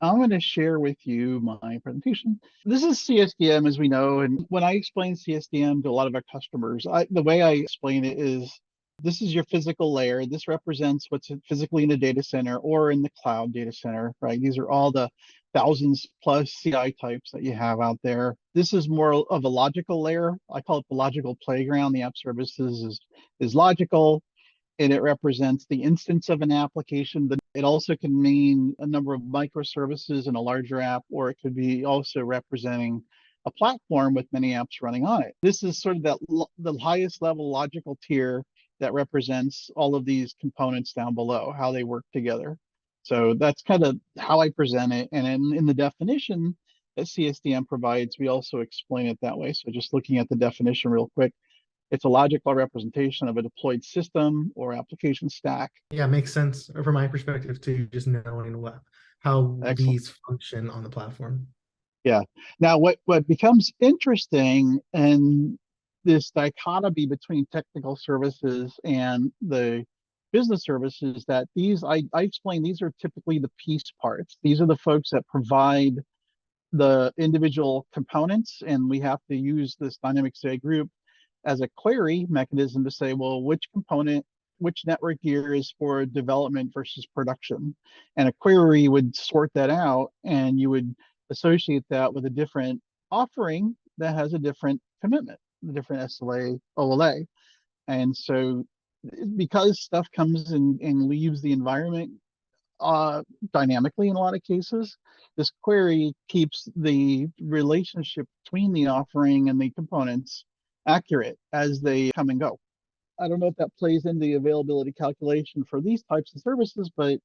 I'm going to share with you my presentation. This is CSDM, as we know, and when I explain CSDM to a lot of our customers, the way I explain it is this is your physical layer. This represents what's physically in the data center or in the cloud data center, right? These are all the thousands plus CI types that you have out there. This is more of a logical layer. I call it the logical playground. The app services is logical, and it represents the instance of an application. But it also can mean a number of microservices in a larger app, or it could be also representing a platform with many apps running on it. This is sort of the highest level logical tier that represents all of these components down below, how they work together. So that's kind of how I present it. And in the definition that CSDM provides, we also explain it that way. So just looking at the definition real quick, it's a logical representation of a deployed system or application stack. Yeah, it makes sense from my perspective too, just knowing how Excellent. these function on the platform. Yeah. Now, what becomes interesting in this dichotomy between technical services and the business services that I explain these are typically the piece parts. These are the folks that provide the individual components, and we have to use this dynamic CI group as a query mechanism to say, well, which component, which network gear is for development versus production. And a query would sort that out, and you would associate that with a different offering that has a different commitment, a different SLA, OLA. And so because stuff comes and leaves the environment dynamically in a lot of cases, this query keeps the relationship between the offering and the components accurate as they come and go. I don't know if that plays into the availability calculation for these types of services, but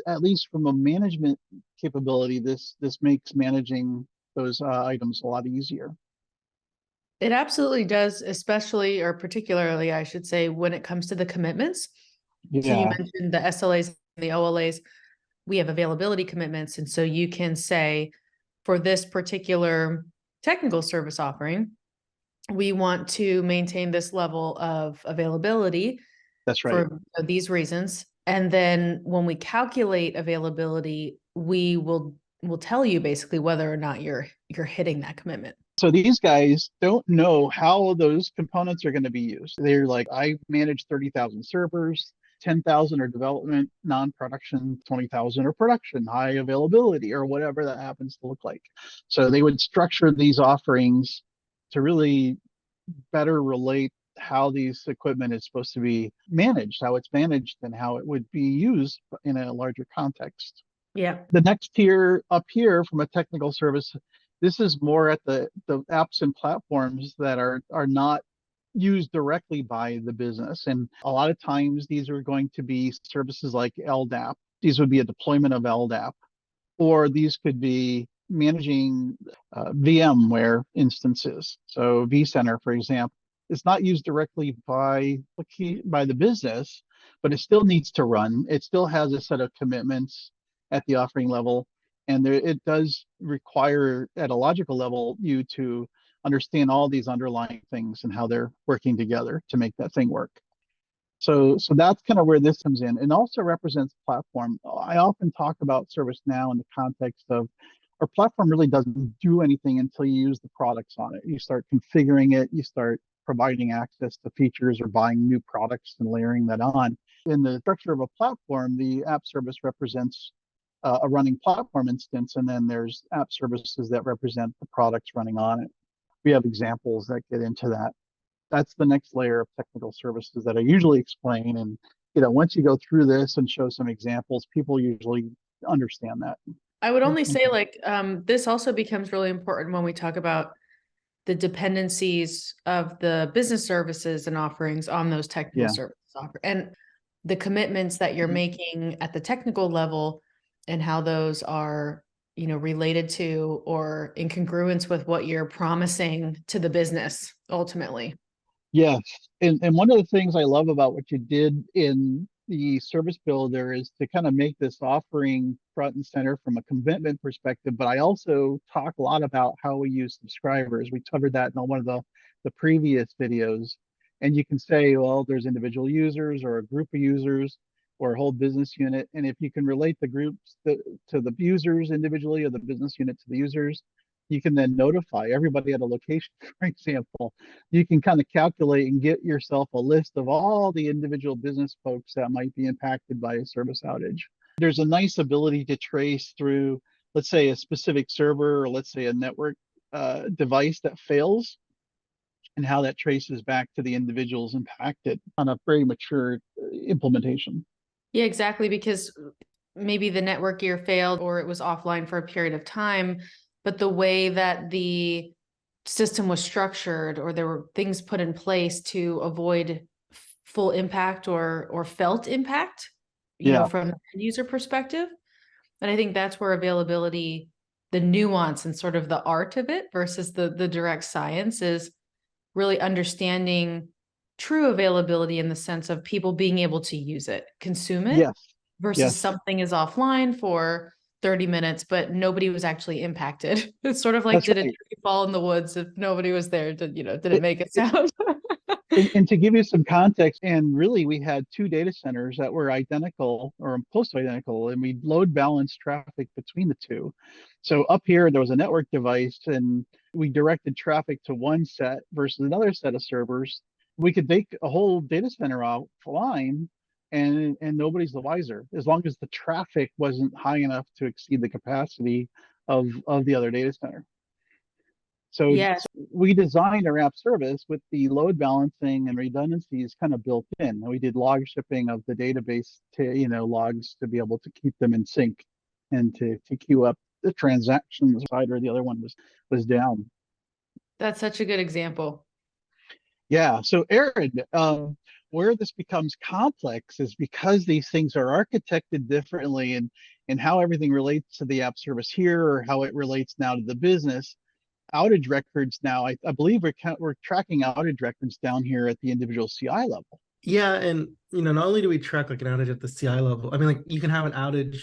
at least from a management capability, this makes managing those items a lot easier. It absolutely does, especially or particularly, I should say, when it comes to the commitments. So you mentioned the SLAs and the OLAs. We have availability commitments. And so you can say, for this particular technical service offering, we want to maintain this level of availability. That's right. For these reasons. And then when we calculate availability, we will tell you basically whether or not you're hitting that commitment. So these guys don't know how those components are going to be used. They're like, I manage 30,000 servers, 10,000 are development, non-production, 20,000 are production, high availability, or whatever that happens to look like. So they would structure these offerings to really better relate how these equipment is supposed to be managed, how it's managed, and how it would be used in a larger context. Yeah. The next tier up here from a technical service, this is more at the apps and platforms that are not used directly by the business. And a lot of times these are going to be services like LDAP. These would be a deployment of LDAP, or these could be managing VMware instances. So vCenter, for example, it's not used directly by the business, but it still needs to run. It still has a set of commitments at the offering level. And it does require, at a logical level, you to understand all these underlying things and how they're working together to make that thing work. So that's kind of where this comes in, and also represents platform. I often talk about ServiceNow in the context of our platform really doesn't do anything until you use the products on it. You start configuring it, you start providing access to features or buying new products and layering that on. In the structure of a platform, the app service represents a running platform instance, and then there's app services that represent the products running on it. We have examples that get into that. That's the next layer of technical services that I usually explain. And once you go through this and show some examples, people usually understand that. I would only say this also becomes really important when we talk about the dependencies of the business services and offerings on those technical services and the commitments that you're making at the technical level and how those are, related to or in congruence with what you're promising to the business ultimately. Yes. And one of the things I love about what you did in the service builder is to kind of make this offering front and center from a commitment perspective. But I also talk a lot about how we use subscribers. We covered that in one of the previous videos. And you can say, well, there's individual users or a group of users, or a whole business unit. And if you can relate the groups to the users individually or the business unit to the users, you can then notify everybody at a location, for example. You can kind of calculate and get yourself a list of all the individual business folks that might be impacted by a service outage. There's a nice ability to trace through, let's say, a specific server, or let's say a network device that fails, and how that traces back to the individuals impacted on a very mature implementation. Yeah, exactly. Because maybe the network gear failed or it was offline for a period of time, but the way that the system was structured, or there were things put in place to avoid full impact or felt impact, from the end user perspective. And I think that's where availability, the nuance and sort of the art of it versus the direct science, is really understanding true availability in the sense of people being able to use it, consume it, versus something is offline for 30 minutes, but nobody was actually impacted. It's sort of like, That's did a right. tree fall in the woods if nobody was there? Did it make a sound? And to give you some context, and really we had two data centers that were identical or close to identical, and we load balanced traffic between the two. So up here, there was a network device, and we directed traffic to one set versus another set of servers. We could take a whole data center offline, and nobody's the wiser, as long as the traffic wasn't high enough to exceed the capacity of the other data center. So Yes. we designed our app service with the load balancing and redundancies kind of built in. And we did log shipping of the database to, logs to be able to keep them in sync and to queue up the transactions side, or the other one was down. That's such a good example. Yeah. So Aaron, where this becomes complex is because these things are architected differently, and how everything relates to the app service here, or how it relates now to the business. Outage records now, I believe we're tracking outage records down here at the individual CI level. Yeah, and not only do we track like an outage at the CI level, I mean, like you can have an outage,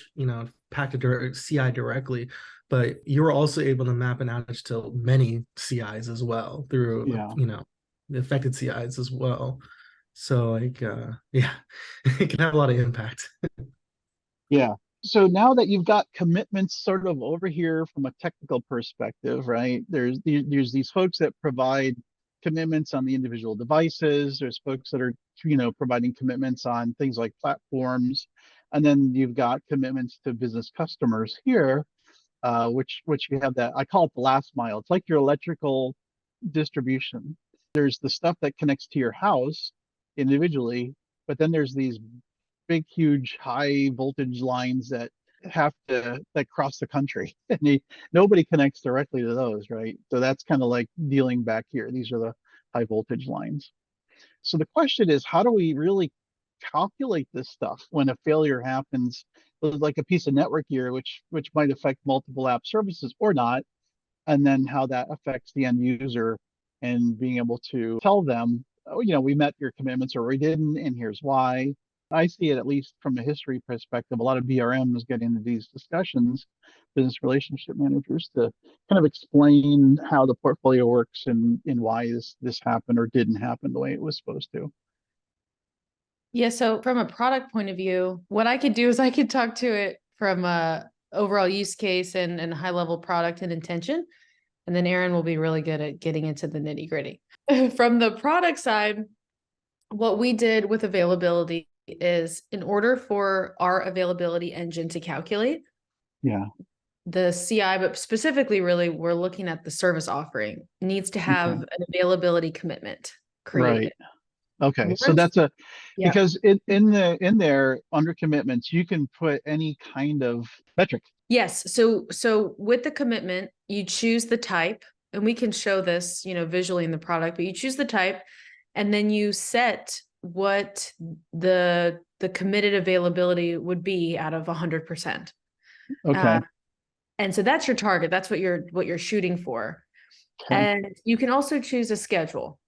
packed to CI directly, but you're also able to map an outage to many CIs as well through, the affected CIs as well. So like, it can have a lot of impact. Yeah. So now that you've got commitments sort of over here from a technical perspective, right? There's these folks that provide commitments on the individual devices. There's folks that are, providing commitments on things like platforms. And then you've got commitments to business customers here, which you have that, I call it the last mile. It's like your electrical distribution. There's the stuff that connects to your house individually, but then there's these big, huge, high voltage lines that cross the country, and nobody connects directly to those, right? So that's kind of like dealing back here. These are the high voltage lines. So the question is, how do we really calculate this stuff when a failure happens, like a piece of network gear, which might affect multiple app services or not, and then how that affects the end user, and being able to tell them, oh, we met your commitments or we didn't, and here's why. I see it, at least from a history perspective, a lot of BRMs get into these discussions, business relationship managers, to kind of explain how the portfolio works and why this happened or didn't happen the way it was supposed to. Yeah. So from a product point of view, what I could do is I could talk to it from a overall use case and high level product and intention. And then Aaron will be really good at getting into the nitty gritty. From the product side, what we did with availability is, in order for our availability engine to calculate the CI, but specifically really we're looking at the service offering, needs to have an availability commitment created. Right. Okay. So that's because in there under commitments, you can put any kind of metric. Yes. So with the commitment, you choose the type, and we can show this, visually in the product, but you choose the type, and then you set what the committed availability would be out of 100%. Okay. And so that's your target. That's what you're shooting for. Okay. And you can also choose a schedule.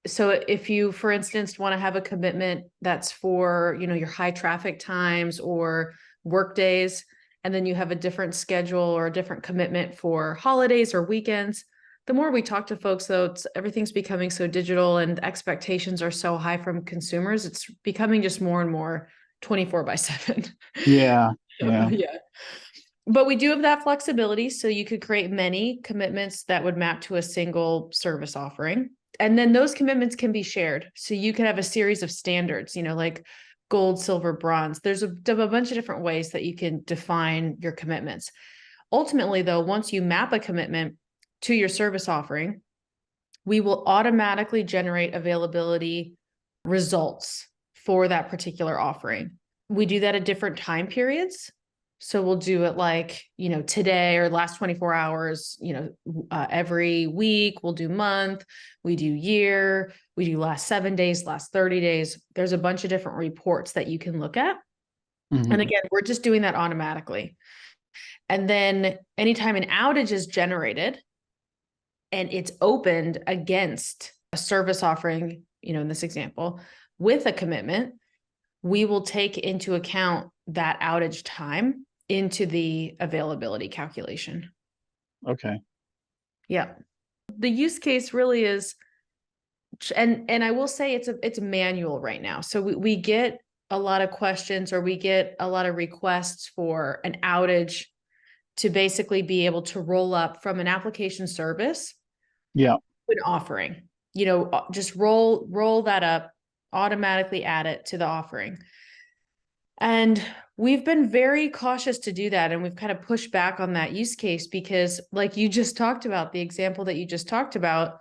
So if you, for instance, want to have a commitment that's for, your high traffic times or work days, and then you have a different schedule or a different commitment for holidays or weekends. The more we talk to folks, though, everything's becoming so digital and expectations are so high from consumers. It's becoming just more and more 24/7. Yeah. Yeah. Yeah. But we do have that flexibility. So you could create many commitments that would map to a single service offering. And then those commitments can be shared. So you can have a series of standards, like gold, silver, bronze. There's a bunch of different ways that you can define your commitments. Ultimately, though, once you map a commitment to your service offering, we will automatically generate availability results for that particular offering. We do that at different time periods. So we'll do it like, today or last 24 hours, every week. We'll do month, we do year, we do last 7 days, last 30 days. There's a bunch of different reports that you can look at. Mhm. And again, we're just doing that automatically. And then anytime an outage is generated and it's opened against a service offering, in this example, with a commitment, we will take into account that outage time into the availability calculation. Okay. Yeah. The use case really is, and I will say it's manual right now. So we get a lot of questions, or we get a lot of requests for an outage to basically be able to roll up from an application service. Yeah. An offering, just roll that up, automatically add it to the offering. And we've been very cautious to do that. And we've kind of pushed back on that use case because, like you just talked about, the example that you just talked about,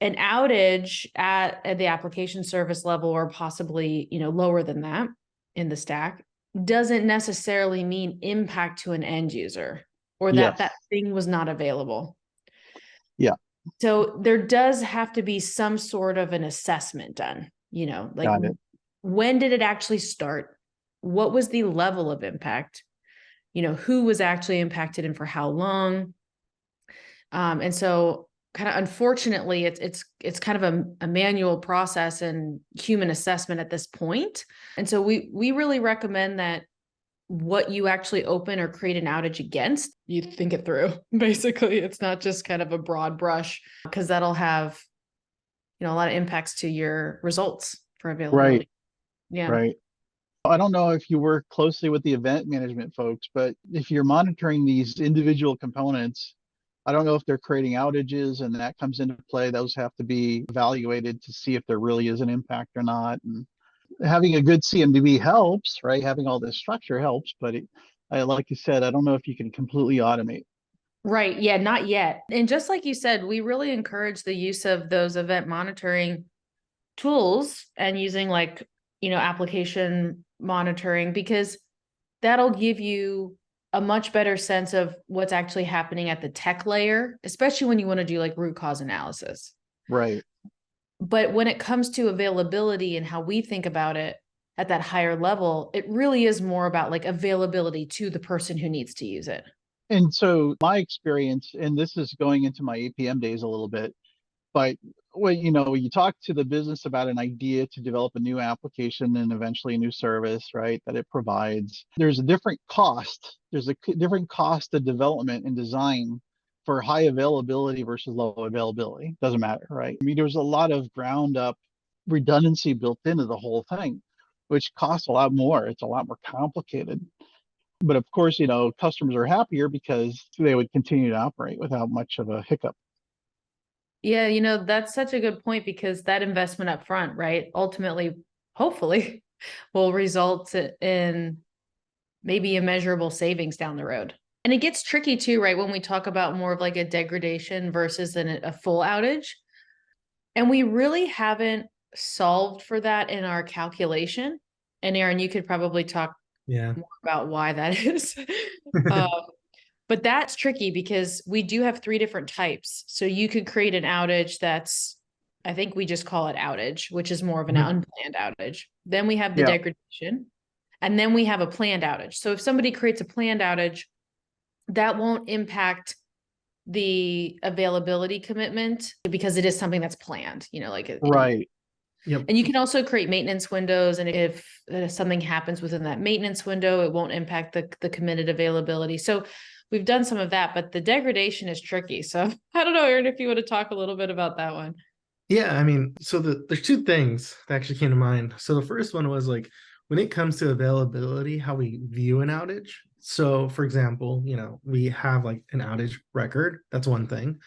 an outage at the application service level, or possibly, lower than that in the stack, doesn't necessarily mean impact to an end user, or that that thing was not available. Yeah. So there does have to be some sort of an assessment done, like Got it. When did it actually start? What was the level of impact? Who was actually impacted and for how long? And so kind of unfortunately, it's kind of a manual process and human assessment at this point. And so we really recommend that what you actually open or create an outage against, you think it through. Basically, it's not just kind of a broad brush, because that'll have, a lot of impacts to your results for availability. Right. Yeah. Right. I don't know if you work closely with the event management folks, but if you're monitoring these individual components, I don't know if they're creating outages and that comes into play. Those have to be evaluated to see if there really is an impact or not. And having a good CMDB helps, right? Having all this structure helps, but like you said, I don't know if you can completely automate. Right. Yeah, not yet. And just like you said, we really encourage the use of those event monitoring tools and using application monitoring, because that'll give you a much better sense of what's actually happening at the tech layer, especially when you want to do root cause analysis. Right. But when it comes to availability and how we think about it at that higher level, it really is more about availability to the person who needs to use it. And so my experience, and this is going into my APM days a little bit, but when you talk to the business about an idea to develop a new application and eventually a new service, right, that it provides, there's a different cost. There's a different cost of development and design for high availability versus low availability. Doesn't matter, right? I mean, there's a lot of ground up redundancy built into the whole thing, which costs a lot more. It's a lot more complicated. But of course, customers are happier because they would continue to operate without much of a hiccup. Yeah, that's such a good point, because that investment up front, right, ultimately, hopefully, will result in maybe immeasurable savings down the road. And it gets tricky too, right, when we talk about more of a degradation versus a full outage. And we really haven't solved for that in our calculation. And Aaron, you could probably talk more about why that is. But that's tricky, because we do have 3 different types. So you could create an outage that's, I think we just call it outage, which is more of an unplanned outage. Then we have the degradation, and then we have a planned outage. So if somebody creates a planned outage, that won't impact the availability commitment, because it is something that's planned, Right. Yep. And you can also create maintenance windows. And if something happens within that maintenance window, it won't impact the committed availability. So we've done some of that, but the degradation is tricky. So I don't know, Aaron, if you want to talk a little bit about that one. Yeah, I mean, so there's 2 things that actually came to mind. So the first one was we when it comes to availability, how we view an outage. So for example, we have like an outage record. That's one thing.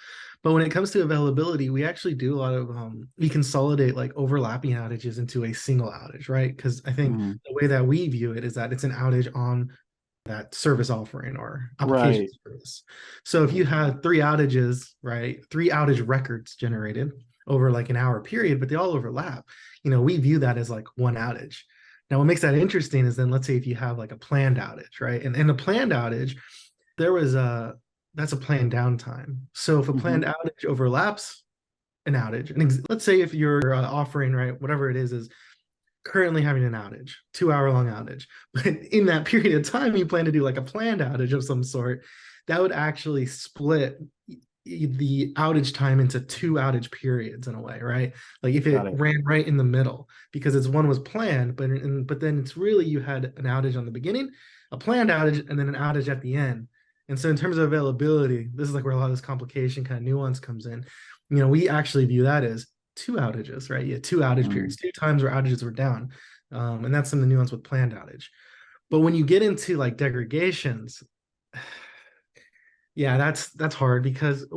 But when it comes to availability, we actually do a lot of, we consolidate like overlapping outages into a single outage, right? Because I think Mhm. the way that we view it is that it's an outage on that service offering or application Right. service. So if you had 3 outages, right, 3 outage records generated over like an hour period, but they all overlap, we view that as like one outage. Now, what makes that interesting is then let's say if you have like a planned outage, right? And in a planned outage, that's a planned downtime. So if a planned Mhm. outage overlaps an outage, and let's say if your offering, right, whatever it is currently having an outage, 2 hour long outage, but in that period of time, you plan to do like a planned outage of some sort, that would actually split the outage time into 2 outage periods in a way, right? Like if Got it it. ran right in the middle, because it's one was planned, but then it's really you had an outage on the beginning, a planned outage, and then an outage at the end. And so in terms of availability, this is like where a lot of this complication kind of nuance comes in. We actually view that as 2 outages, right? Yeah, 2 outage Mhm. periods, 2 times where outages were down. And that's some of the nuance with planned outage. But when you get into like degradations, yeah, that's hard because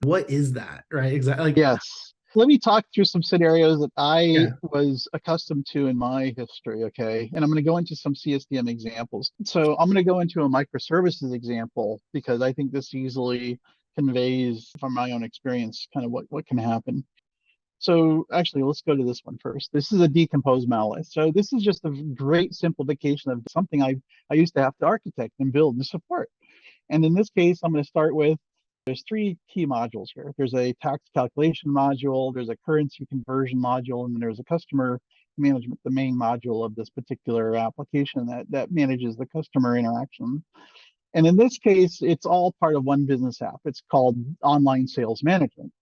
what is that, right? Exactly. Like, Yes. Let me talk through some scenarios that I yeah, was accustomed to in my history, okay? And I'm going to go into some CSDM examples. So I'm going to go into a microservices example because I think this easily conveys from my own experience kind of what can happen. So actually, let's go to this one first. This is a decomposed monolith. So this is just a great simplification of something I used to have to architect and build and support. And in this case, I'm going to start with, there's 3 key modules here. There's a tax calculation module, there's a currency conversion module, and then there's a customer management, the main module of this particular application that manages the customer interaction. And in this case, it's all part of one business app. It's called online sales management.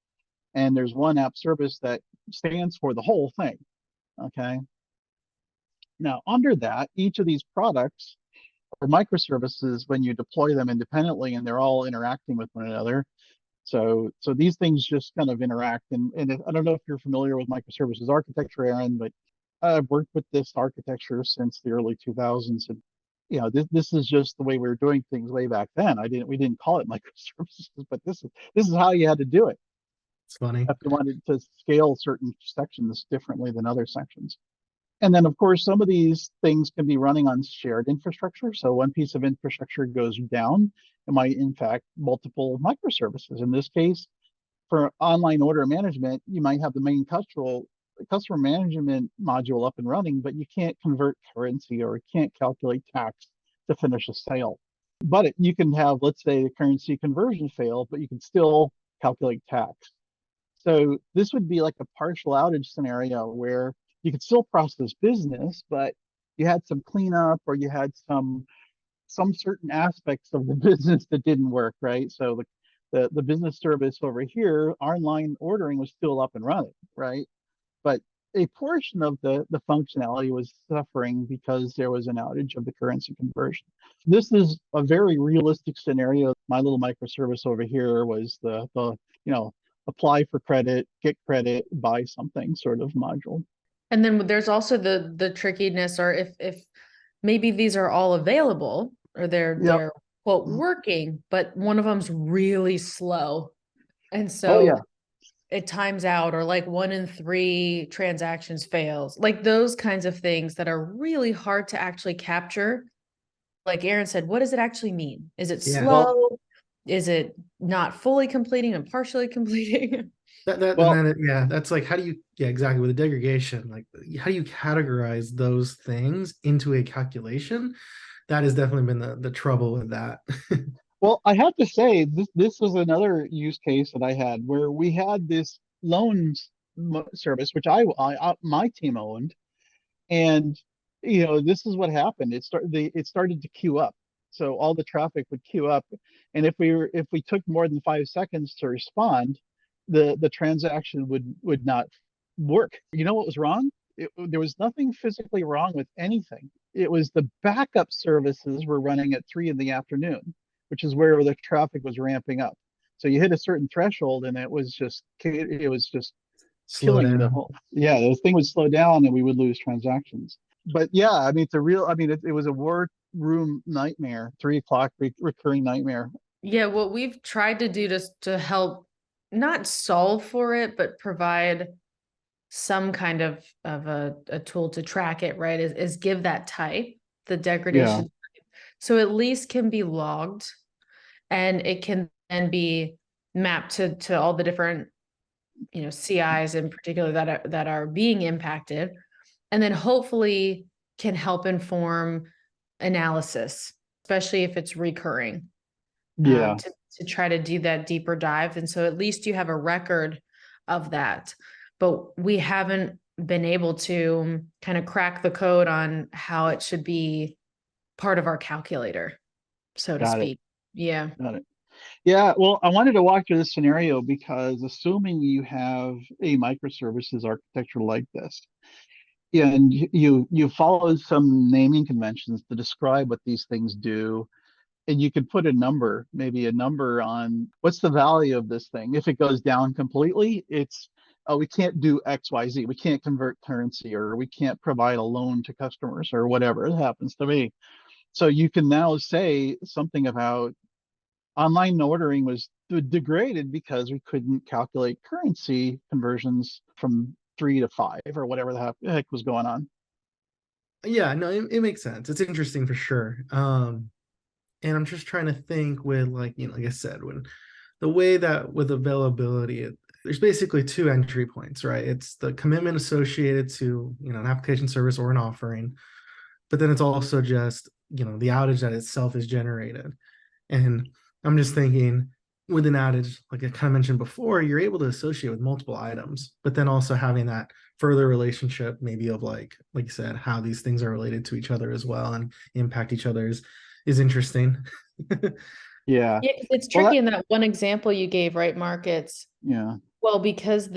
And there's one app service that stands for the whole thing. Okay. Now, under that, each of these products or microservices, when you deploy them independently and they're all interacting with one another. So these things just kind of interact. And I don't know if you're familiar with microservices architecture, Aaron, but I've worked with this architecture since the early 2000s. And this is just the way we were doing things way back then. We didn't call it microservices, but this is how you had to do it it's funny. if you wanted to scale certain sections differently than other sections. And then, of course, some of these things can be running on shared infrastructure. So one piece of infrastructure goes down, it might impact multiple microservices. In this case, for online order management, you might have the main customer management module up and running, but you can't convert currency or can't calculate tax to finish a sale. But you can have, let's say, the currency conversion fail, but you can still calculate tax. So this would be like a partial outage scenario where you could still process business, but you had some cleanup or you had some certain aspects of the business that didn't work, right? So the business service over here, online ordering was still up and running, right? But a portion of the functionality was suffering because there was an outage of the currency conversion. This is a very realistic scenario. My little microservice over here was the apply for credit, get credit, buy something sort of module. And then there's also the trickiness, or if maybe these are all available or Yep. they're quote working, but one of them's really slow. And Oh so yeah. it times out, or like 1 in 3 transactions fails, like those kinds of things that are really hard to actually capture. Like Aaron said, what does it actually mean? Is it Yeah. Well, slow? Is it not fully completing and partially completing? And well, then yeah, that's like how do you, yeah, exactly, with the degradation, like how do you categorize those things into a calculation? That has definitely been the trouble with that. Well, I have to say this was another use case that I had where we had this loans service, which my team owned, and this is what happened. It started to queue up, so all the traffic would queue up, and if we took more than 5 seconds to respond, the transaction would not work. You know what was wrong? There was nothing physically wrong with anything. It was the backup services were running at 3 in the afternoon, which is where the traffic was ramping up. So you hit a certain threshold, and it was just Slow killing the down. whole. Yeah, the thing would slow down, and we would lose transactions. but yeah, I mean, it's a real, I mean, it was a war room nightmare, 3 o'clock recurring nightmare. Yeah, what we've tried to do to help not solve for it, but provide some kind of a tool to track it, right? Is give that type, the degradation Yeah, type, so at least can be logged, and it can then be mapped to all the different, CIs in particular that are being impacted, and then hopefully can help inform analysis, especially if it's recurring, yeah, to try to do that deeper dive. And so at least you have a record of that. But we haven't been able to kind of crack the code on how it should be part of our calculator, so to got it, speak. Yeah. got it. Yeah, well, I wanted to walk through this scenario because assuming you have a microservices architecture like this, yeah, and you follow some naming conventions to describe what these things do, and you could put a number, maybe a number on what's the value of this thing. If it goes down completely, it's, oh, we can't do XYZ. We can't convert currency, or we can't provide a loan to customers, or whatever it happens to be. So you can now say something about online ordering was degraded because we couldn't calculate currency conversions from 3 to 5 or whatever the heck was going on. Yeah, no, it makes sense. It's interesting for sure. And I'm just trying to think with, like, like I said, when the way that with availability, there's basically two entry points, right? It's the commitment associated to, an application service or an offering, but then it's also just, the outage that itself is generated. And I'm just thinking with an outage, like I kind of mentioned before, you're able to associate with multiple items, but then also having that further relationship, maybe of like you said, how these things are related to each other as well and impact each other's is interesting. Yeah. Yeah, it's Well, tricky in that one example you gave, right, Mark? It's, yeah. well, because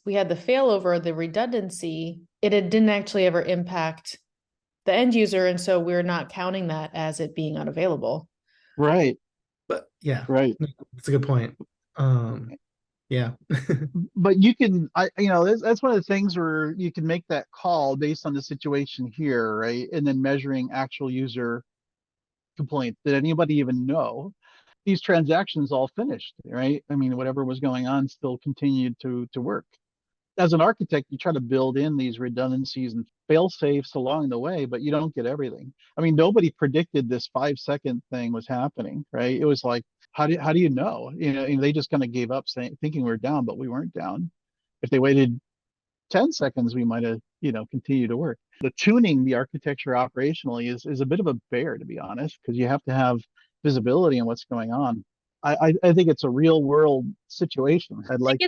we had the failover, the redundancy, didn't actually ever impact the end user. And so we're not counting that as it being unavailable. Right. But yeah, Right. that's a good point. Yeah. But that's one of the things where you can make that call based on the situation here, right? And then measuring actual user complaints. Did anybody even know these transactions all finished, right? I mean, whatever was going on still continued to work. As an architect, you try to build in these redundancies and fail safes along the way, but you don't get everything. I mean, nobody predicted this 5-second thing was happening, right? It was like, how do you know? They just kind of gave up thinking we were down, but we weren't down. If they waited 10 seconds, we might have, continued to work. The tuning the architecture operationally is a bit of a bear, to be honest, because you have to have visibility on what's going on. I think it's a real world situation. I think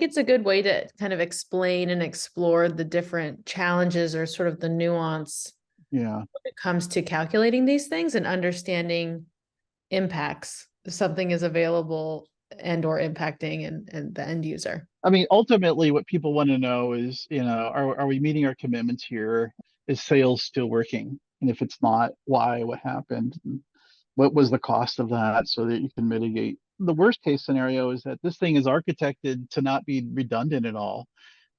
it's a good way to kind of explain and explore the different challenges or sort of the nuance Yeah, when it comes to calculating these things and understanding impacts. If something is available and or impacting and the end user. I mean, ultimately, what people want to know is, are we meeting our commitments here? Is sales still working? And if it's not, why? What happened? And what was the cost of that, so that you can mitigate? The worst case scenario is that this thing is architected to not be redundant at all.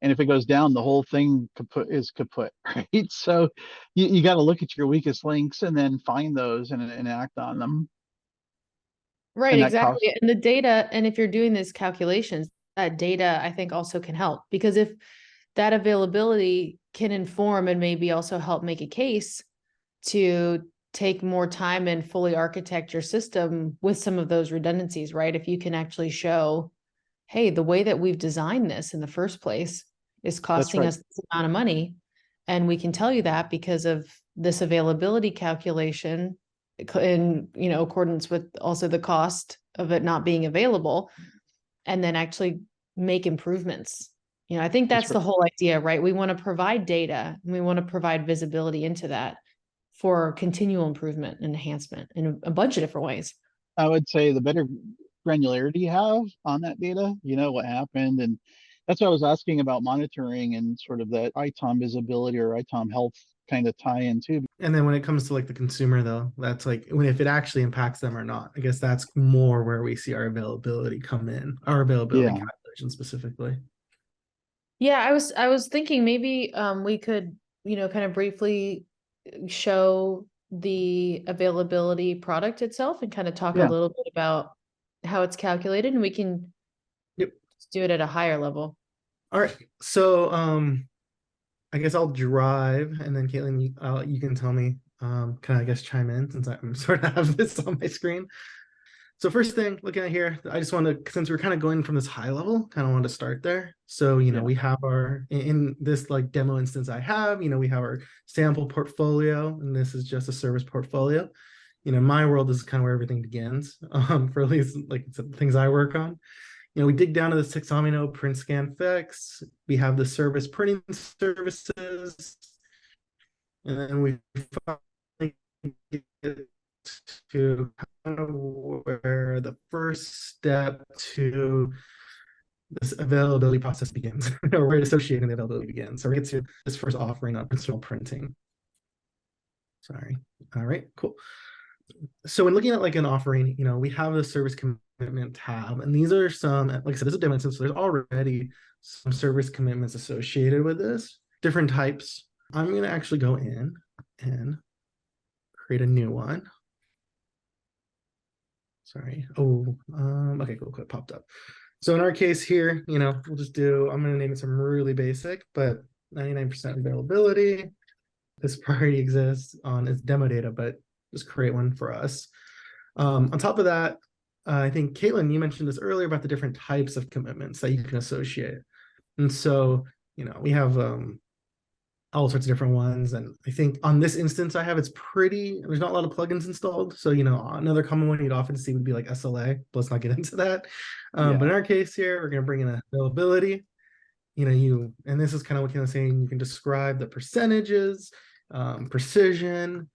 And if it goes down, the whole thing is kaput, right? So you got to look at your weakest links and then find those and act on them. Right, And that costs. exactly. And the data, and if you're doing these calculations, that data I think also can help, because if that availability can inform and maybe also help make a case to take more time and fully architect your system with some of those redundancies, right? If you can actually show, hey, the way that we've designed this in the first place is costing us this amount of money. And we can tell you that because of this availability calculation in, accordance with also the cost of it not being available, and then actually make improvements. I think that's the whole idea, right? We want to provide data and we want to provide visibility into that for continual improvement and enhancement in a bunch of different ways. I would say the better granularity you have on that data, what happened. And that's what I was asking about monitoring and sort of that ITOM visibility or ITOM health kind of tie in too. And then when it comes to like the consumer, though, that's like if it actually impacts them or not. I guess that's more where we see our availability come in, our availability calculation specifically. Yeah, I was thinking maybe we could kind of briefly show the availability product itself and kind of talk a Yeah. little bit about how it's calculated, and we can do it at a higher level. All right. So I guess I'll drive, and then Caitlin, you can tell me. Can I guess chime in since I'm sort of have this on my screen? So first thing, looking at here, I just want to, since we're kind of going from this high level, kind of want to start there. So, we have in this like demo instance I have, we have our sample portfolio, and this is just a service portfolio. My world, this is kind of where everything begins, for at least like things I work on. We dig down to the 6 amino print, scan, fix. We have the service printing services, and then we finally get to kind of where the first step to this availability process begins, or where associating the availability begins. So we get to this first offering of personal printing. Sorry. All right, cool. So when looking at like an offering, we have the service commitment tab, and these are some, like I said, this is a demo instance, so there's already some service commitments associated with this, different types. I'm going to actually go in and create a new one. Sorry. Oh, okay, cool. It popped up. So in our case here, we'll just I'm going to name it some really basic, but 99% availability. This already exists on its demo data, but just create one for us. On top of that, I think Caitlin, you mentioned this earlier about the different types of commitments that you can associate. And so, we have all sorts of different ones. And I think on this instance I have, there's not a lot of plugins installed. So, another common one you'd often see would be like SLA, but let's not get into that. But in our case here, we're going to bring in availability. And this is kind of what Caitlin's saying, you can describe the percentages, precision.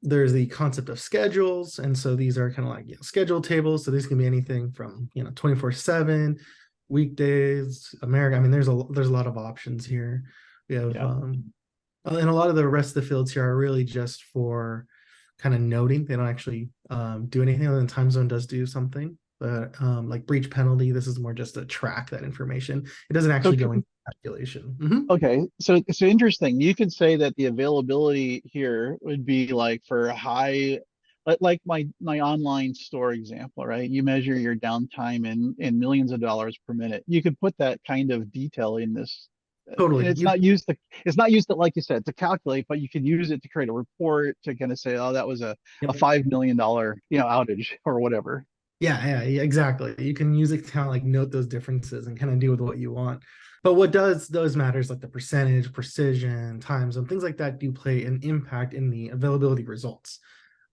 There's the concept of schedules. And so these are kind of like schedule tables. So these can be anything from 24/7, weekdays, America. I mean, there's a lot of options here. We have and a lot of the rest of the fields here are really just for kind of noting. They don't actually do anything, other than time zone does do something. But like breach penalty, this is more just to track that information. It doesn't actually go into calculation. Mm-hmm. Okay, so interesting. You could say that the availability here would be like for high, like my online store example, right? You measure your downtime in millions of dollars per minute. You could put that kind of detail in this. Totally. And it's not used to, like you said, to calculate, but you can use it to create a report to kind of say, oh, that was a $5 million outage or whatever. Yeah, exactly. You can use it to kind of like note those differences and kind of deal with what you want. But what does matters, like the percentage, precision, time zone, things like that do play an impact in the availability results.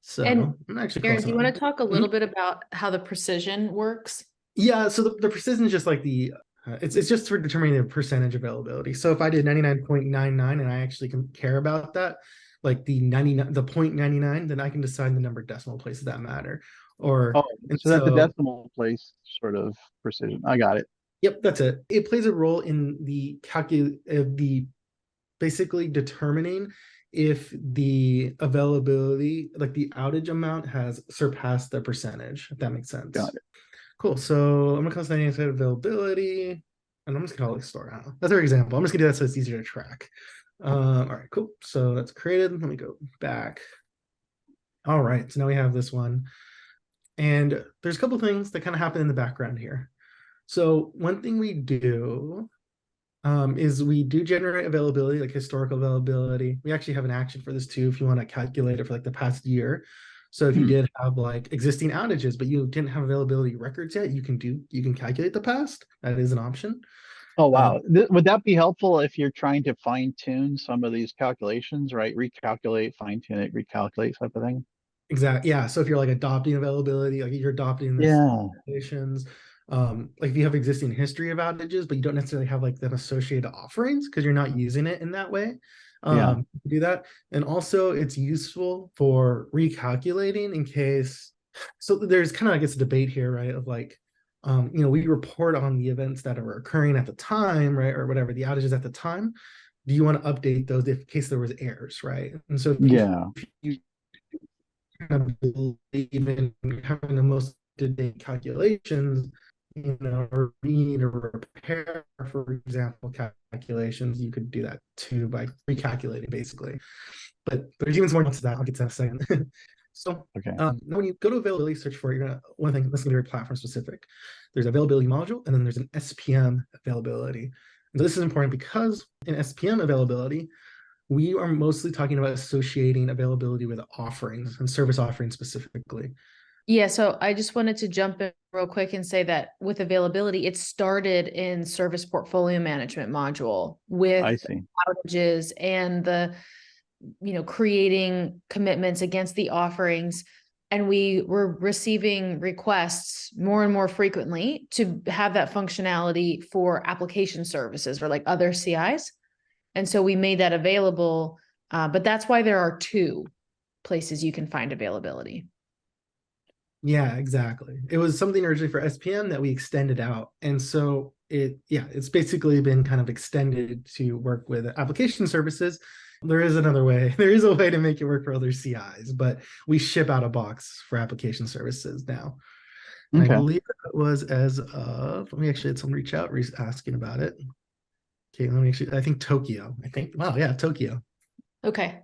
So I'm actually Aaron, do you want to talk a little bit about how the precision works? Yeah, so the precision is just like it's just for determining the percentage availability. So if I did 99.99 and I actually can care about that, like the 0.99, then I can decide the number of decimal places that matter. So that's a decimal place sort of precision. I got it. Yep, that's it. It plays a role in the basically determining if the availability, like the outage amount, has surpassed the percentage, if that makes sense. Got it. Cool. So I'm gonna call this 99% availability, and I'm just gonna call it store now. That's our example. I'm just gonna do that so it's easier to track. All right, cool. So that's created. Let me go back. All right, so now we have this one. And there's a couple things that kind of happen in the background here. So one thing we do is we do generate availability, like historical availability. We actually have an action for this too, if you want to calculate it for like the past year. So if you did have like existing outages, but you didn't have availability records yet, you can calculate the past. That is an option. Oh, wow. Would that be helpful if you're trying to fine tune some of these calculations, right? Recalculate, fine tune it, recalculate type of thing. Exactly. Yeah. So if you're like adopting availability, like you're adopting this calculations, like if you have existing history of outages, but you don't necessarily have like them associated offerings because you're not using it in that way. Do that. And also it's useful for recalculating in case. So there's kind of, I guess, a debate here, right? Of like, we report on the events that are occurring at the time, right? Or whatever the outages at the time. Do you want to update those in case there was errors, right? And so if you kind of believe in having the most up-to-date calculations, or you need a repair, for example, calculations, you could do that too by recalculating basically. But there's even some more nuance to that. I'll get to that in a second. So Okay. when you go to availability search for it, you're gonna one thing that's gonna be very platform specific. There's availability module, and then there's an SPM availability. And so this is important because in SPM availability, we are mostly talking about associating availability with offerings and service offerings specifically. Yeah, so I just wanted to jump in real quick and say that with availability, it started in service portfolio management module with I see. outages and the, creating commitments against the offerings. And we were receiving requests more and more frequently to have that functionality for application services or like other CIs. And so we made that available, but that's why there are two places you can find availability. Yeah, exactly. It was something originally for SPM that we extended out. And so it's basically been kind of extended to work with application services. There is another way. There is a way to make it work for other CIs, but we ship out a box for application services now. And I believe it was as of, let me actually had someone reach out asking about it. Okay, let me actually, I think Tokyo. Wow, yeah, Tokyo. Okay.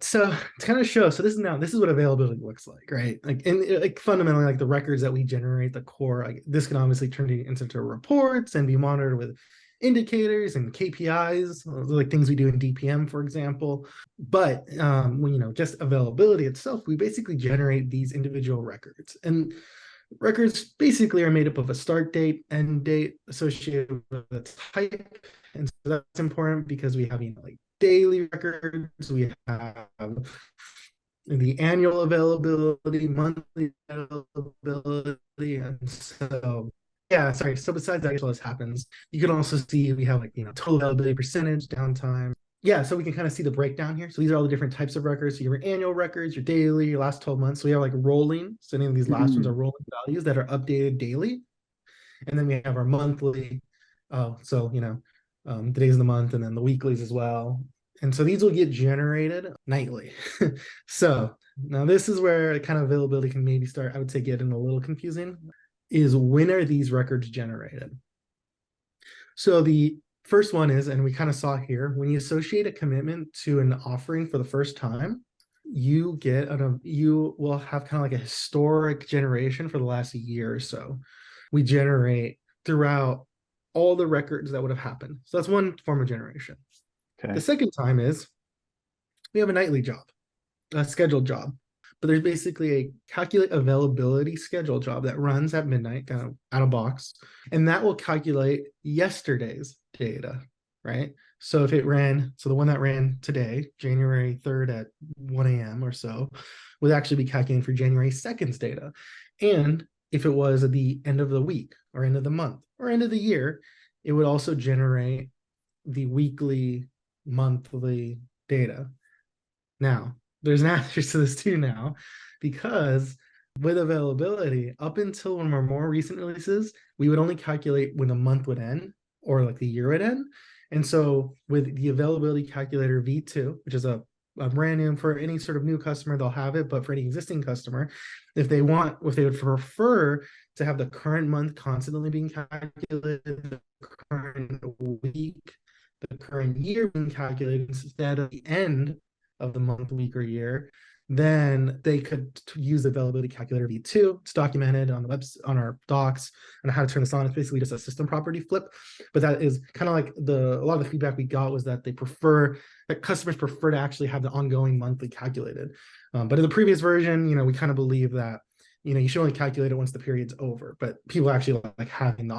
So to kind of show, so this is what availability looks like, right? Like, and like fundamentally, like the records that we generate, the core, like this can obviously turn into reports and be monitored with indicators and KPIs, like things we do in DPM, for example. But when just availability itself, we basically generate these individual records, and records basically are made up of a start date, end date associated with a type, and so that's important because we have like daily records, we have the annual availability, monthly availability, and so yeah, sorry. So besides that, this happens. You can also see we have like total availability percentage, downtime. Yeah, so we can kind of see the breakdown here. So these are all the different types of records. So your annual records, your daily, your last 12 months. So we have like rolling. So any of these last ones are rolling values that are updated daily. And then we have our monthly. So the days of the month, and then the weeklies as well. And so these will get generated nightly. So now this is where kind of availability can maybe start, I would say, getting a little confusing, is when are these records generated? So the first one is, and we kind of saw here, when you associate a commitment to an offering for the first time, you will have kind of like a historic generation for the last year or so. We generate throughout all the records that would have happened. So that's one form of generation. Okay. The second time is we have a nightly job, a scheduled job, but there's basically a calculate availability schedule job that runs at midnight, kind of out of box, and that will calculate yesterday's data, right? So if it ran, so the one that ran today, January 3rd at 1 a.m. or so, would actually be calculating for January 2nd's data. And if it was at the end of the week or end of the month or end of the year, it would also generate the weekly, monthly data. Now, there's an asterisk to this too now, because with availability, up until one of our more recent releases, we would only calculate when the month would end or like the year would end. And so with the availability calculator V2, which is a brand new for any sort of new customer, they'll have it, but for any existing customer, if they would prefer to have the current month constantly being calculated, the current week, the current year being calculated instead of the end of the month, week, or year, then they could use the availability calculator V2. It's documented on the on our docs and how to turn this on. It's basically just a system property flip. But that is kind of like a lot of the feedback we got was that customers prefer to actually have the ongoing monthly calculated. But in the previous version, we kind of believe that, you should only calculate it once the period's over, but people actually like having the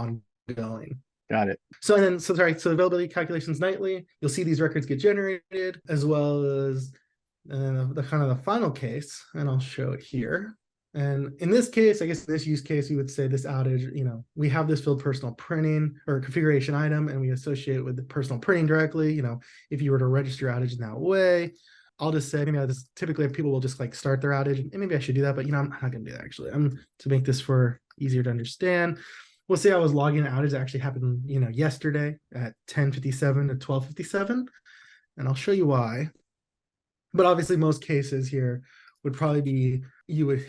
ongoing. Got it. So availability calculations nightly, you'll see these records get generated, as well as the kind of the final case, and I'll show it here. And in this case, I guess this use case, we would say this outage, we have this field personal printing or configuration item, and we associate it with the personal printing directly. If you were to register outage in that way, I'll just say, typically people will just like start their outage, and maybe I should do that, but I'm not going to do that actually. I'm to make this for easier to understand. We'll say I was logging an outage that actually happened, yesterday at 10:57 to 12:57, and I'll show you why. But obviously, most cases here, would probably be, you would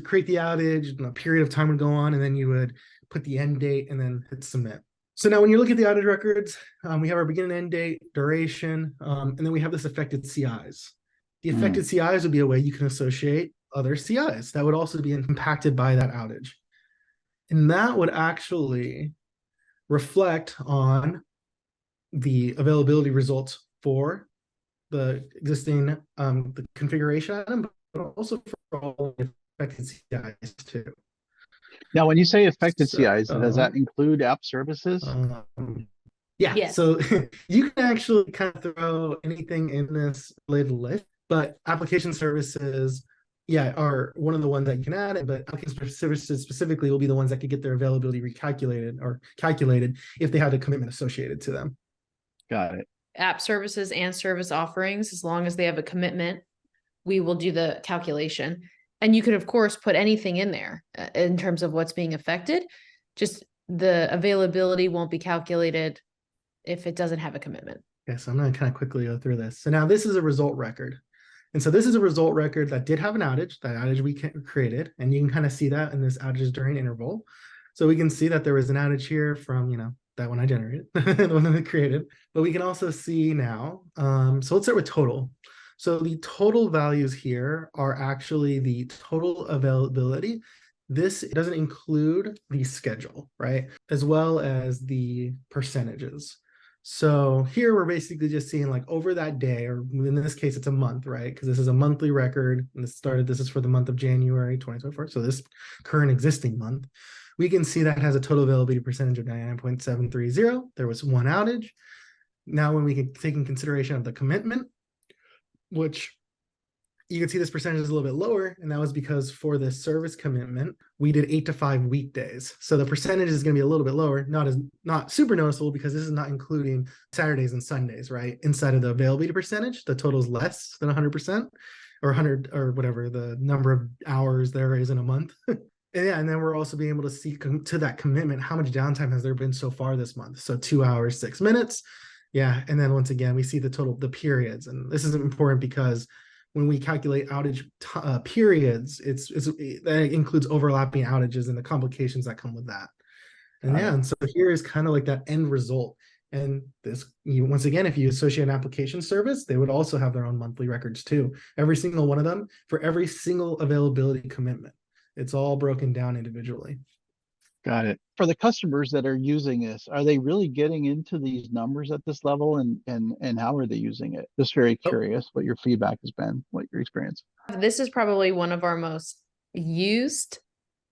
create the outage, and a period of time would go on, and then you would put the end date and then hit submit. So now when you look at the outage records, we have our begin and end date, duration, and then we have this affected CIs. The affected CIs would be a way you can associate other CIs that would also be impacted by that outage. And that would actually reflect on the availability results for the existing the configuration item, but also for all the affected CIs too. Now, when you say affected CIs, does that include app services? Yeah, Yes. so you can actually kind of throw anything in this related list, but application services, yeah, are one of the ones that you can add, but application services specifically will be the ones that could get their availability recalculated or calculated if they had a commitment associated to them. Got it. App services and service offerings, as long as they have a commitment, we will do the calculation. And you could, of course, put anything in there in terms of what's being affected. Just the availability won't be calculated if it doesn't have a commitment. Okay, so I'm going to kind of quickly go through this. So now this is a result record. And so this is a result record that did have an outage, that outage we created. And you can kind of see that in this outages during interval. So we can see that there was an outage here from, that one I generated, the one that I created. But we can also see now, so let's start with total. So the total values here are actually the total availability. This doesn't include the schedule, right? As well as the percentages. So here we're basically just seeing like over that day, or in this case, it's a month, right? Because this is a monthly record and this is for the month of January 2024. So this current existing month, we can see that has a total availability percentage of 99.730. There was one outage. Now, when we can take in consideration of the commitment, which you can see this percentage is a little bit lower, and that was because for the service commitment, we did 8 to 5 weekdays. So the percentage is going to be a little bit lower, not super noticeable because this is not including Saturdays and Sundays, right? Inside of the availability percentage, the total is less than 100% or 100 or whatever the number of hours there is in a month. And then we're also being able to see to that commitment, how much downtime has there been so far this month? So 2 hours, 6 minutes. Yeah. And then once again, we see the total, the periods. And this is important because when we calculate outage periods, that includes overlapping outages and the complications that come with that. And and so here is kind of like that end result. And this, once again, if you associate an application service, they would also have their own monthly records too. Every single one of them for every single availability commitment. It's all broken down individually. Got it. For the customers that are using this, are they really getting into these numbers at this level, and how are they using it? Just very curious what your feedback has been, what your experience. This is probably one of our most used,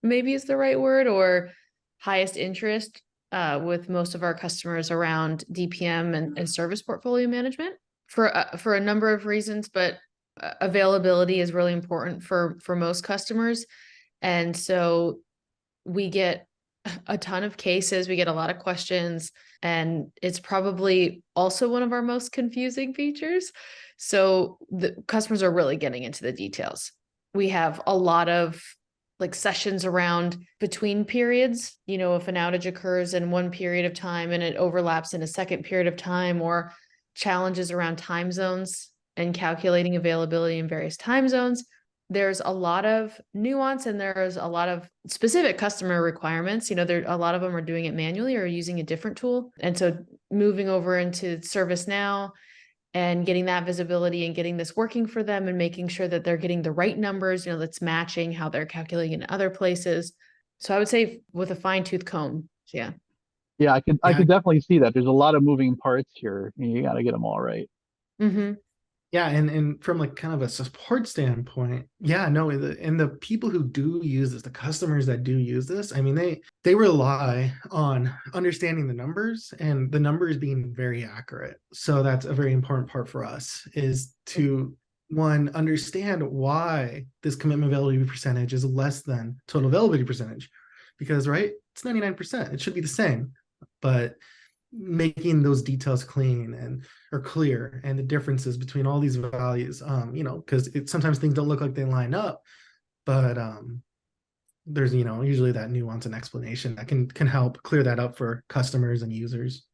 maybe is the right word, or highest interest with most of our customers around DPM and service portfolio management for a number of reasons, but availability is really important for most customers. And so we get a ton of cases, we get a lot of questions, and it's probably also one of our most confusing features. So the customers are really getting into the details. We have a lot of like sessions around between periods, if an outage occurs in one period of time and it overlaps in a second period of time, or challenges around time zones and calculating availability in various time zones. There's a lot of nuance and there's a lot of specific customer requirements. A lot of them are doing it manually or using a different tool. And so moving over into ServiceNow and getting that visibility and getting this working for them and making sure that they're getting the right numbers, that's matching how they're calculating in other places. So I would say with a fine-tooth comb. Yeah. Yeah, I could definitely see that. There's a lot of moving parts here. You got to get them all right. Mm-hmm. Yeah, and from like kind of a support standpoint, and the people who do use this, the customers that do use this, I mean, they rely on understanding the numbers and the numbers being very accurate. So that's a very important part for us, is to one, understand why this commitment availability percentage is less than total availability percentage, because right, it's 99%. It should be the same, but making those details clean or clear, and the differences between all these values, because sometimes things don't look like they line up, but there's usually that nuance and explanation that can help clear that up for customers and users.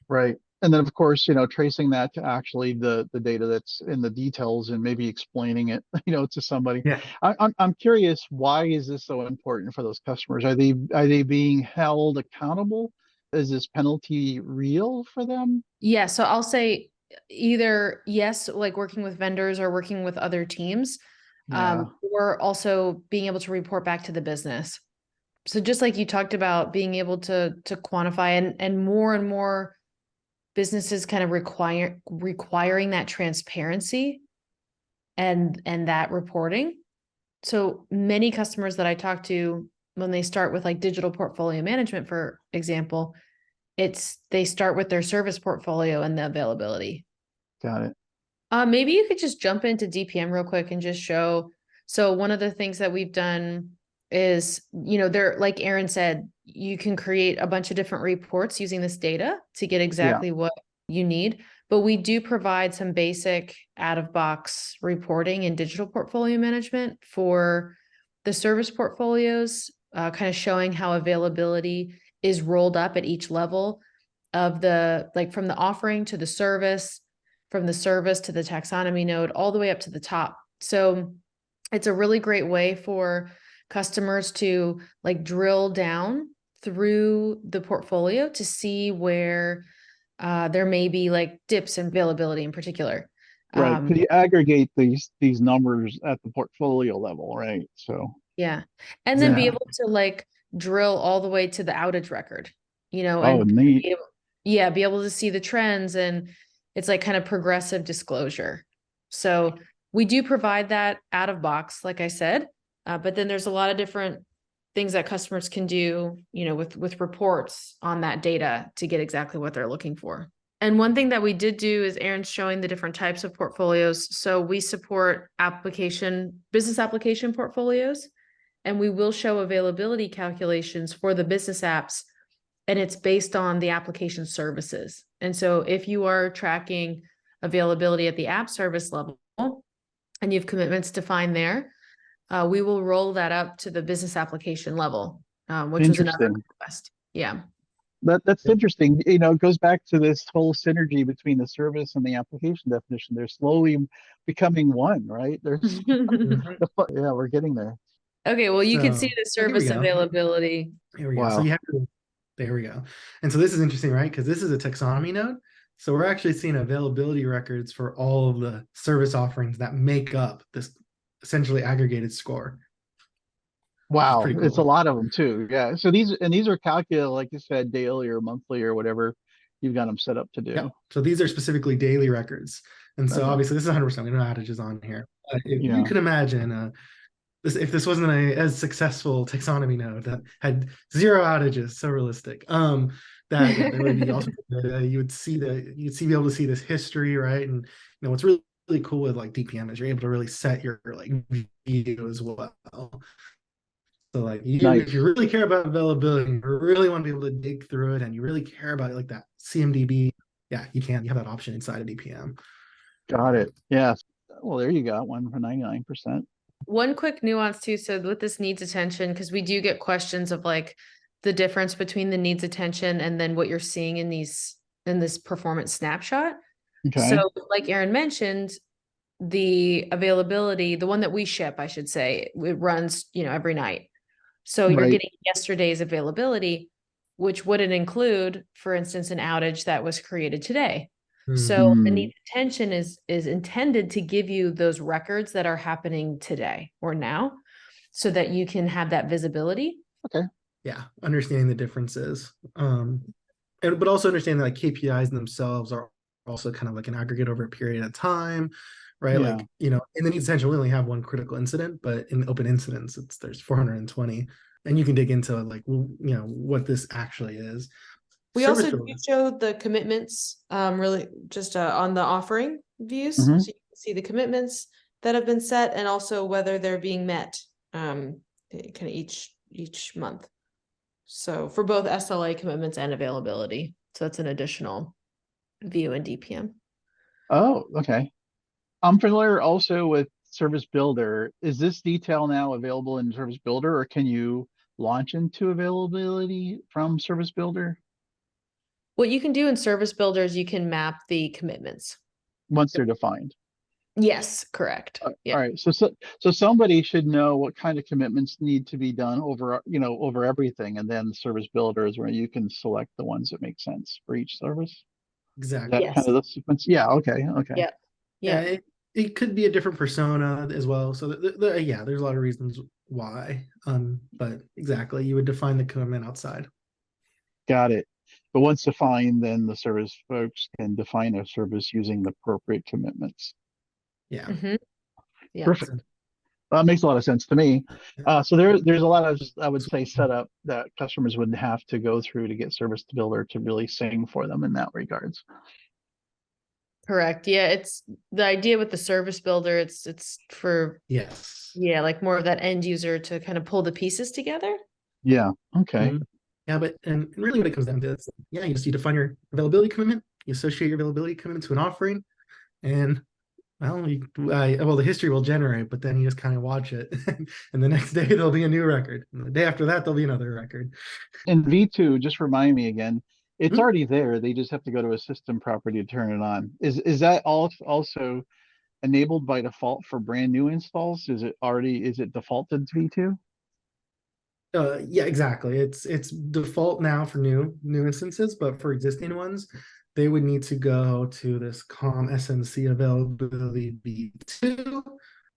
Right. And then of course, tracing that to actually the data that's in the details and maybe explaining it, to somebody. Yeah. I'm curious, why is this so important for those customers? Are they being held accountable? Is this penalty real for them? Yeah, so I'll say either yes, like working with vendors or working with other teams, Yeah, or also being able to report back to the business. So just like you talked about being able to quantify and more businesses kind of requiring that transparency and that reporting. So many customers that I talk to when they start with like digital portfolio management, for example, they start with their service portfolio and the availability. got it. Maybe you could just jump into DPM real quick and just show. So one of the things that we've done is, there, like Aaron said, you can create a bunch of different reports using this data to get Yeah, exactly what you need. But we do provide some basic out-of-box reporting and digital portfolio management for the service portfolios, kind of showing how availability is rolled up at each level of like from the offering to the service, from the service to the taxonomy node, all the way up to the top. So it's a really great way for customers to like drill down through the portfolio to see where there may be like dips in availability in particular. right. Could you aggregate these numbers at the portfolio level, right? So Yeah. And then be Yeah. able to like drill all the way to the outage record, oh, and neat. be able to see the trends, and it's like kind of progressive disclosure. So we do provide that out of box, like I said, but then there's a lot of different things that customers can do, with reports on that data to get exactly what they're looking for. And one thing that we did do is Aaron's showing the different types of portfolios. So we support business application portfolios, and we will show availability calculations for the business apps, and it's based on the application services. And so if you are tracking availability at the app service level and you have commitments defined there, we will roll that up to the business application level, which was another Interesting. request. Yeah. That's interesting. It goes back to this whole synergy between the service and the application definition. They're slowly becoming one, right? Mhm. Yeah, we're getting there. Okay, well, you can see So the here we service go. availability. Here we go. So Wow. you have to, there we go. And so this is interesting, right? Because this is a taxonomy node. So we're actually seeing availability records for all of the service offerings that make up this essentially aggregated score, which is Wow. pretty It's a cool. lot of them too. Yeah. So these are calculated, like you said, daily or monthly or whatever you've got them set up to Yeah. do. So these are specifically daily records. And so Okay. obviously this is 100%, we know outages on here. But if you Yeah. can imagine if this wasn't as successful taxonomy node that had zero outages, so realistic. That yeah, there would be also you'd be able to see this history, right? And what's really cool with like DPM is you're able to really set your like view as well. So like if you Nice. really care about availability, you really want to be able to dig through it, and you really care about like that CMDB, yeah, you have that option inside of DPM. Got it. Yeah. Well, there you got one for 99%. One quick nuance too. So with this needs attention, because we do get questions of like the difference between the needs attention and then what you're seeing in this performance snapshot. Okay. So like Aaron mentioned, the availability, the one that we ship, I should say, it runs, every night. So you're Right. getting yesterday's availability, which wouldn't include, for instance, an outage that was created today. So the Hmm. needs attention is intended to give you those records that are happening today or now, so that you can have that visibility. Okay. Yeah, understanding the differences. But also understanding that like KPIs themselves are also kind of like an aggregate over a period of time, right? Yeah. Like, in the needs attention, we only have one critical incident, but in open incidents, there's 420. And you can dig into like, what this actually is. We Service also do related. show the commitments, really just on the offering views. Hmm. So you can see the commitments that have been set and also whether they're being met, kind of each month. So for both SLA commitments and availability. So that's an additional view in DPM. Oh, okay. I'm familiar also with Service Builder. Is this detail now available in Service Builder, or can you launch into availability from Service Builder? What you can do in Service Builder is you can map the commitments. once they're defined. Yes, correct. All Yeah. right. So somebody should know what kind of commitments need to be done over, over everything. And then Service Builder is where you can select the ones that make sense for each service. Is Exactly. that kind Yes. of the sequence? Yeah. Okay. Okay. Yeah. Yeah, Yeah. it could be a different persona as well. So yeah, there's a lot of reasons why. But exactly, you would define the commitment outside. Got it. But once defined, then the service folks can define a service using the appropriate commitments. Yeah. Mhm. Yeah. Perfect. That makes a lot of sense to me. So there's a lot of, I would say, setup that customers would have to go through to get Service Builder to really sing for them in that regards. Correct. Yeah, it's the idea with the Service Builder, it's for, Yes. yeah, like more of that end user to kind of pull the pieces together. Yeah. Okay. Mhm. Yeah, but and really what it comes down to is, yeah, you define your availability commitment, you associate your availability commitment to an offering, and well, the history will generate, but then you just kind of watch it, and the next day there'll be a new record, and the day after that there'll be another record. And V2, just remind me again, it's Mhm. already there. They just have to go to a system property to turn it on. Is that also enabled by default for brand new installs? Is it defaulted to V2? Yeah, exactly. It's default now for new instances, but for existing ones, they would need to go to this com SNC availability v2.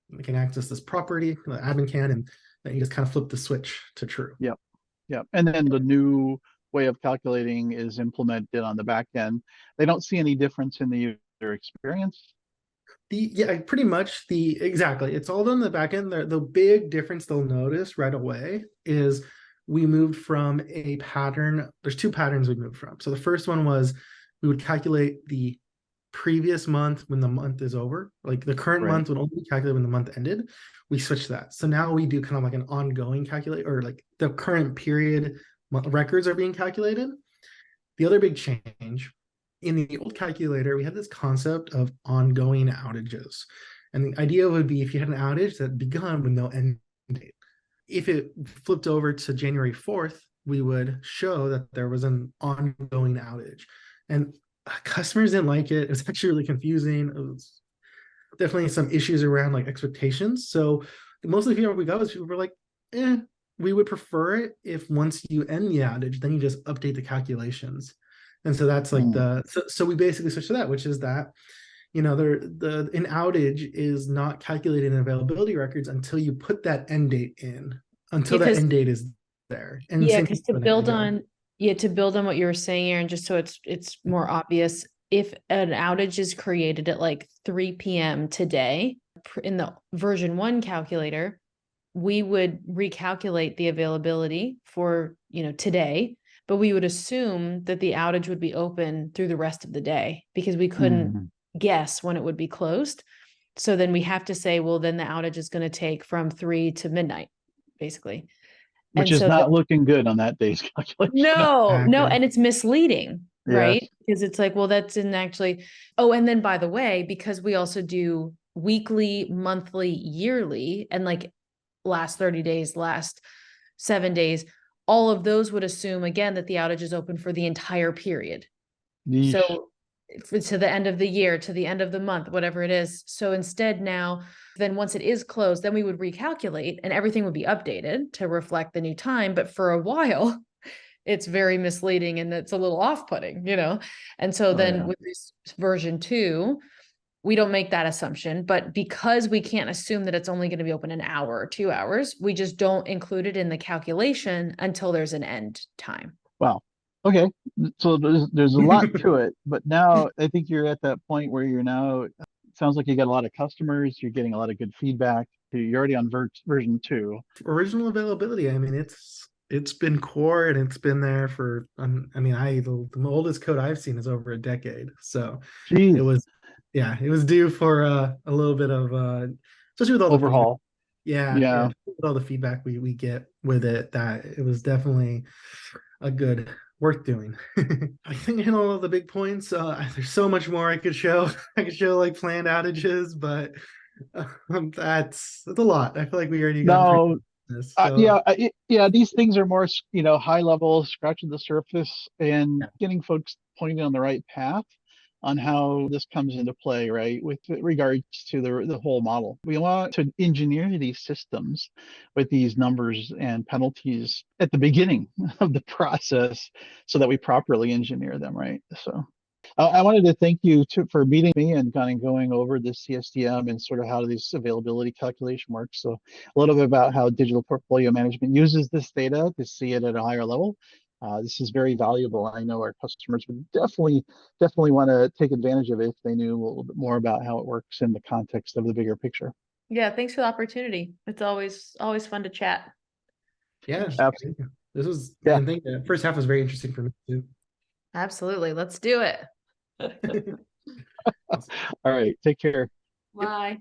We can access this property, the admin can, and then you just kind of flip the switch to true. Yep. Yep. And then the new way of calculating is implemented on the back end. They don't see any difference in the user experience. Pretty much exactly. It's all done in the back end. The big difference they'll notice right away is we moved from a pattern. There's two patterns we moved from. So the first one was we would calculate the previous month when the month is over. Like the current Right. month would only be calculated when the month ended. We switched that. So now we do kind of like an ongoing calculate, or like the current period records are being calculated. The other big change, in the old calculator, we had this concept of ongoing outages. And the idea would be if you had an outage that begun with no end date. If it flipped over to January 4th, we would show that there was an ongoing outage. And customers didn't like it. It was actually really confusing. It was definitely some issues around like expectations. So most of the feedback we got was people were like, we would prefer it if once you end the outage, then you just update the calculations. And so that's like so we basically switched to that, which is that, an outage is not calculated in availability records until you put that end date in, until that end date is there. And yeah, because to build on what you were saying, Aaron, just so it's more obvious, if an outage is created at like 3 p.m. today in the version 1 calculator, we would recalculate the availability for today, but we would assume that the outage would be open through the rest of the day because we couldn't guess when it would be closed. So then we have to say, well, then the outage is going to take from 3 to midnight, basically. Which is not looking good on that day's calculation. No, and it's misleading, right? Yes. Because it's like, well, that's in actually. Oh, and then by the way, because we also do weekly, monthly, yearly, and like last 30 days, last 7 days, all of those would assume again that the outage is open for the entire period. Yeesh. So to the end of the year, to the end of the month, whatever it is. So instead now, then once it is closed, then we would recalculate and everything would be updated to reflect the new time. But for a while, it's very misleading and it's a little off-putting, And so with this version 2, we don't make that assumption, but because we can't assume that it's only going to be open an hour or 2 hours, we just don't include it in the calculation until there's an end time. Wow. Okay. So there's a lot to it, but now I think you're at that point where it sounds like you got a lot of customers, you're getting a lot of good feedback. You're already on version 2. Original availability. I mean, it's been core and it's been there for, the oldest code I've seen is over a decade. So Jeez. it was due for a little bit of especially with all overhaul. Yeah. With all the feedback we get with it, that it was definitely a good worth doing. I think I hit all of the big points. There's so much more I could show. I could show like planned outages, but that's a lot. I feel like we already got this. So. These things are more high level, scratching the surface and getting folks pointing on the right path on how this comes into play, right? With regards to the whole model. We want to engineer these systems with these numbers and penalties at the beginning of the process so that we properly engineer them, right? So I wanted to thank you for meeting me and kind of going over the CSDM and sort of how this availability calculation works. So a little bit about how digital portfolio management uses this data to see it at a higher level. This is very valuable. I know our customers would definitely want to take advantage of it if they knew a little bit more about how it works in the context of the bigger picture. Yeah, thanks for the opportunity. It's always fun to chat. Yeah, Absolutely. this was, Yeah. I think the first half was very interesting for me too. Absolutely. Let's do it. Awesome. All right. Take care. Bye.